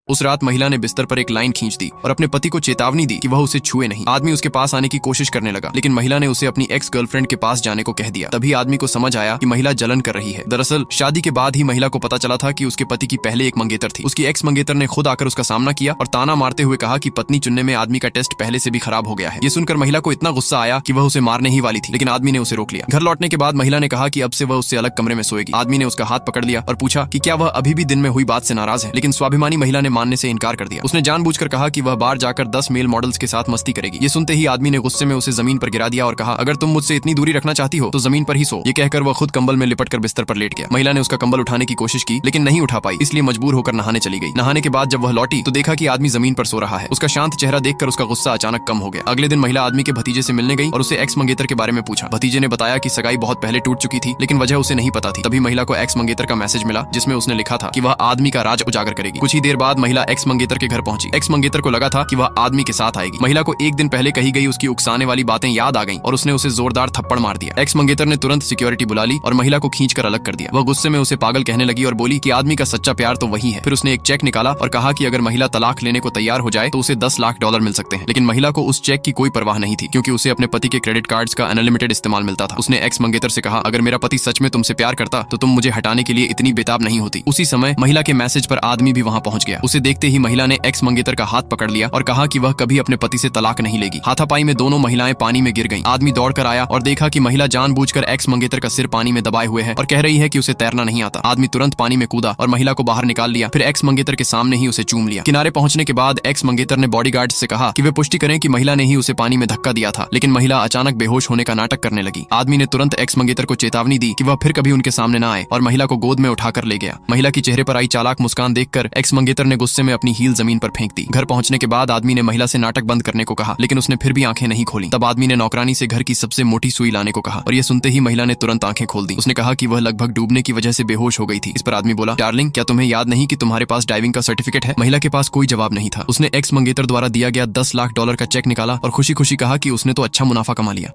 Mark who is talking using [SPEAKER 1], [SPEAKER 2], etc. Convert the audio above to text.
[SPEAKER 1] उस रात महिला ने बिस्तर पर एक लाइन खींच दी और अपने पति को चेतावनी दी कि वह उसे छुए नहीं। आदमी उसके पास आने की कोशिश करने लगा, लेकिन महिला ने उसे अपनी एक्स गर्लफ्रेंड के पास जाने को कह दिया। तभी आदमी को समझ आया कि महिला जलन कर रही है। दरअसल शादी के बाद ही महिला को पता चला था कि उसके पति की पहले एक मंगेतर थी। उसकी एक्स मंगेतर ने खुद आकर उसका सामना किया और ताना मारते हुए कहा कि पत्नी चुनने में आदमी का टेस्ट पहले से भी खराब हो गया है। ये सुनकर महिला को इतना गुस्सा आया कि वह उसे मारने ही वाली थी, लेकिन आदमी ने उसे रोक लिया। घर लौटने के बाद महिला ने कहा कि अब से वह उससे अलग कमरे में सोएगी। आदमी ने उसका हाथ पकड़ लिया और पूछा कि क्या वह अभी भी दिन में हुई बात से नाराज है, लेकिन स्वाभिमानी महिला ने मानने से इनकार कर दिया। उसने जानबूझकर कहा कि वह बाहर जाकर 10 मेल मॉडल्स के साथ मस्ती करेगी। ये सुनते ही आदमी ने गुस्से में उसे जमीन पर गिरा दिया और कहा, अगर तुम मुझसे इतनी दूरी रखना चाहती हो तो जमीन पर ही सो। ये कहकर वह खुद कंबल में लिपटकर बिस्तर पर लेट गया। महिला ने उसका कंबल उठाने की कोशिश की, लेकिन नहीं उठा पाई, इसलिए मजबूर होकर नहाने चली गई। नहाने के बाद जब वह लौटी तो देखा कि आदमी जमीन पर सो रहा है। उसका शांत चेहरा देखकर उसका गुस्सा अचानक कम हो गया। अगले दिन महिला आदमी के भतीजे से मिलने गई और उसे एक्स मंगेतर के बारे में पूछा। भतीजे ने बताया कि सगाई बहुत पहले टूट चुकी थी, लेकिन वजह उसे नहीं पता थी। तभी महिला को एक्स मंगेतर का मैसेज मिला, जिसमें उसने लिखा था कि वह आदमी का राज उजागर करेगी। कुछ ही देर बाद महिला एक्स मंगेतर के घर पहुंची। एक्स मंगेतर को लगा था कि वह आदमी के साथ आएगी। महिला को एक दिन पहले कही गई उसकी उकसाने वाली बातें याद आ गईं और उसने उसे जोरदार थप्पड़ मार दिया। एक्स मंगेतर ने तुरंत सिक्योरिटी बुला ली और महिला को खींचकर अलग कर दिया। वह गुस्से में उसे पागल कहने लगी और बोली कि आदमी का सच्चा प्यार तो वही है। फिर उसने एक चेक निकाला और कहा कि अगर महिला तलाक लेने को तैयार हो जाए तो उसे $10 लाख मिल सकते हैं। लेकिन महिला को उस चेक की कोई परवाह नहीं थी, क्योंकि उसे अपने पति के क्रेडिट कार्ड्स का अनलिमिटेड इस्तेमाल मिलता था। उसने एक्स मंगेतर से कहा, अगर मेरा पति सच में तुमसे प्यार करता तो तुम मुझे हटाने के लिए इतनी बेताब नहीं होती। उसी समय महिला के मैसेज पर आदमी भी वहां पहुंच गया। उसे देखते ही महिला ने एक्स मंगेतर का हाथ पकड़ लिया और कहा कि वह कभी अपने पति से तलाक नहीं लेगी। हाथापाई में दोनों महिलाएं पानी में गिर गईं। आदमी दौड़कर आया और देखा कि महिला जानबूझकर एक्स मंगेतर का सिर पानी में दबाए हुए है और कह रही है कि उसे तैरना नहीं आता। आदमी तुरंत पानी में कूदा और महिला को बाहर निकाल लिया। फिर एक्स मंगेतर के सामने ही उसे चूम लिया। किनारे पहुंचने के बाद एक्स मंगेतर ने बॉडीगार्ड से कहा कि वे पुष्टि करें कि महिला ने ही उसे पानी में धक्का दिया था, लेकिन महिला अचानक बेहोश होने का नाटक करने लगी। आदमी ने तुरंत एक्स मंगेतर को चेतावनी दी कि वह फिर कभी उनके सामने न आए और महिला को गोद में उठाकर ले गया। महिला की चेहरे पर आई चालाक मुस्कान देखकर एक्स मंगेतर ने गुस्से में अपनी हील जमीन पर फेंक दी। घर पहुंचने के बाद आदमी ने महिला से नाटक बंद करने को कहा, लेकिन उसने फिर भी आंखें नहीं खोली। तब आदमी ने नौकरानी से घर की सबसे मोटी सुई लाने को कहा और यह सुनते ही महिला ने तुरंत आंखें खोल दी। उसने कहा कि वह लगभग डूबने की वजह से बेहोश हो गई थी। इस पर आदमी बोला, डार्लिंग, क्या तुम्हें याद नहीं कि तुम्हारे पास डाइविंग का सर्टिफिकेट है? महिला के पास कोई जवाब नहीं था। उसने एक्स मंगेतर द्वारा दिया गया $10 लाख का चेक निकाला और खुशी खुशी कहा कि उसने तो अच्छा मुनाफा कमा लिया।